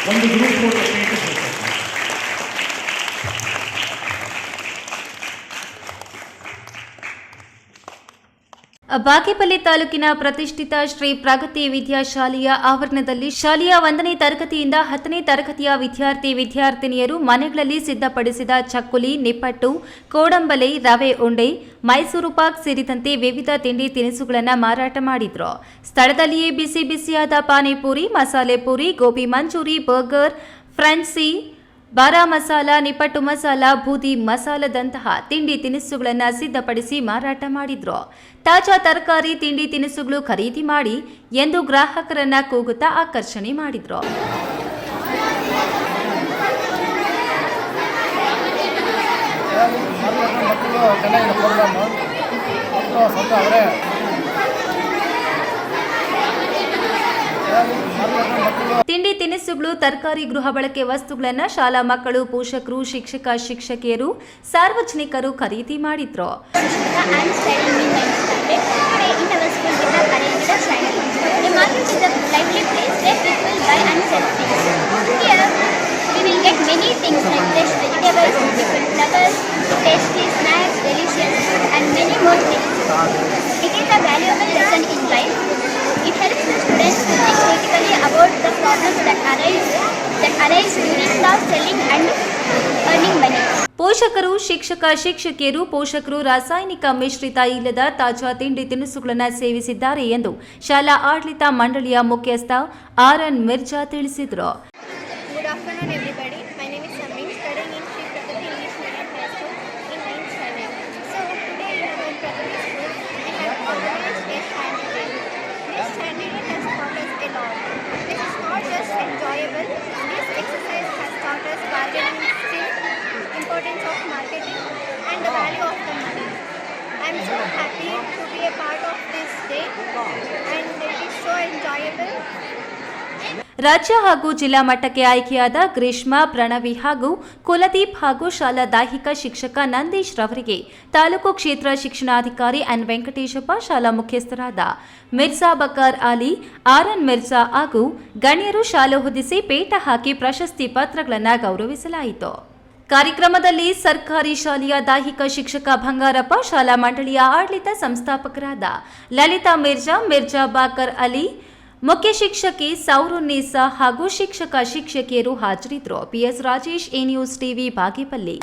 ಒಂದು group photo status ಬೇಕು. ಬಾಗೇಪಲ್ಲಿ ತಾಲೂಕಿನ ಪ್ರತಿಷ್ಠಿತ ಶ್ರೀ ಪ್ರಗತಿ ವಿದ್ಯಾಶಾಲೆಯ ಆವರಣದಲ್ಲಿ ಶಾಲೆಯ 1ನೇ ತರಗತಿಯಿಂದ 10ನೇ ತರಗತಿಯ ವಿದ್ಯಾರ್ಥಿನಿಯರು ಮನೆಗಳಲ್ಲಿ ಸಿದ್ಧಪಡಿಸಿದ ಚಕ್ಕುಲಿ, ನಿಪ್ಪಟ್ಟು, ಕೋಡಂಬಲೆ, ರವೆ ಉಂಡೆ, ಮೈಸೂರು ಪಾಕ್ ಸೇರಿದಂತೆ ವಿವಿಧ ತಿಂಡಿ ತಿನಿಸುಗಳನ್ನು ಮಾರಾಟ ಮಾಡಿದ್ರು. ಸ್ಥಳದಲ್ಲಿಯೇ ಬಿಸಿ ಬಿಸಿಯಾದ ಪಾನಿಪುರಿ, ಮಸಾಲೆ ಪೂರಿ, ಗೋಬಿ ಮಂಚೂರಿ, ಬರ್ಗರ್, ಫ್ರೆಂಚಿ, ಬಾರಾ ಮಸಾಲ, ನಿಪ್ಪಟ್ಟು ಮಸಾಲ, ಬೂದಿ ಮಸಾಲದಂತಹ ತಿಂಡಿ ತಿನಿಸುಗಳನ್ನು ಸಿದ್ಧಪಡಿಸಿ ಮಾರಾಟ ಮಾಡಿದ್ರು. ತಾಜಾ ತರಕಾರಿ, ತಿಂಡಿ ತಿನಿಸುಗಳು ಖರೀದಿ ಮಾಡಿ ಎಂದು ಗ್ರಾಹಕರನ್ನ ಕೂಗುತ್ತಾ ಆಕರ್ಷಣೆ ಮಾಡಿದ್ರು. ತಿಂಡಿ ತಿನಿಸುಗಳು, ತರಕಾರಿ, ಗೃಹ ಬಳಕೆ ವಸ್ತುಗಳನ್ನು ಶಾಲಾ ಮಕ್ಕಳು, ಪೋಷಕರು, ಶಿಕ್ಷಕಿಯರು, ಸಾರ್ವಜನಿಕರು ಖರೀದಿ ಮಾಡಿದ್ರು. It helps the students to think critically about the problems that arise during the selling and earning money. ಪೋಷಕರು, ಶಿಕ್ಷಕಿಯರು ರಾಸಾಯನಿಕ ಮಿಶ್ರಿತ ಇಲ್ಲದ ತಾಜಾ ತಿಂಡಿ ತಿನಿಸುಗಳನ್ನು ಸೇವಿಸಿದ್ದಾರೆ ಎಂದು ಶಾಲಾ ಆಡಳಿತ ಮಂಡಳಿಯ ಮುಖ್ಯಸ್ಥ ಆರ್.ಎನ್. ಮಿರ್ಜಾ ತಿಳಿಸಿದರು. Good afternoon everybody. My name is Samin, studying in Sri Prakati English Medium High School in 9th standard. So today in our Prakati school, we have organized a handicap. This handicap has taught us a lot. This is not just enjoyable. This exercise has taught us bargaining skill, importance of marketing, and the value of the money. I am so happy to be a part of this day, and it is so enjoyable. ರಾಜ್ಯ ಹಾಗೂ ಜಿಲ್ಲಾ ಮಟ್ಟಕ್ಕೆ ಆಯ್ಕೆಯಾದ ಗ್ರೀಷ್ಮಾ, ಪ್ರಣವಿ ಹಾಗೂ ಕುಲದೀಪ್ ಹಾಗೂ ಶಾಲಾ ದೈಹಿಕ ಶಿಕ್ಷಕ ನಂದೀಶ್ ರವರಿಗೆ ತಾಲೂಕು ಕ್ಷೇತ್ರ ಶಿಕ್ಷಣಾಧಿಕಾರಿ ಎನ್ ವೆಂಕಟೇಶಪ್ಪ, ಶಾಲಾ ಮುಖ್ಯಸ್ಥರಾದ ಮಿರ್ಜಾ ಬಕರ್ ಅಲಿ, ಆರ್.ಎನ್. ಮಿರ್ಜಾ ಹಾಗೂ ಗಣ್ಯರು ಶಾಲು ಹೊದಿಸಿ ಪೇಟ ಹಾಕಿ ಪ್ರಶಸ್ತಿ ಪತ್ರಗಳನ್ನು ಗೌರವಿಸಲಾಯಿತು. ಕಾರ್ಯಕ್ರಮದಲ್ಲಿ ಸರ್ಕಾರಿ ಶಾಲೆಯ ದೈಹಿಕ ಶಿಕ್ಷಕ ಬಂಗಾರಪ್ಪ, ಶಾಲಾ ಮಂಡಳಿಯ ಆಡಳಿತ ಸಂಸ್ಥಾಪಕರಾದ ಲಲಿತಾ ಮಿರ್ಜಾ ಬಾಕರ್ ಅಲಿ, ಮುಖ್ಯ ಶಿಕ್ಷಕಿ ಸೌರುನ್ನೀಸಾ ಹಾಗೂ ಶಿಕ್ಷಕಿಯರು ಹಾಜರಿದ್ದರು. PS Rajesh, A news TV, Bagepalli.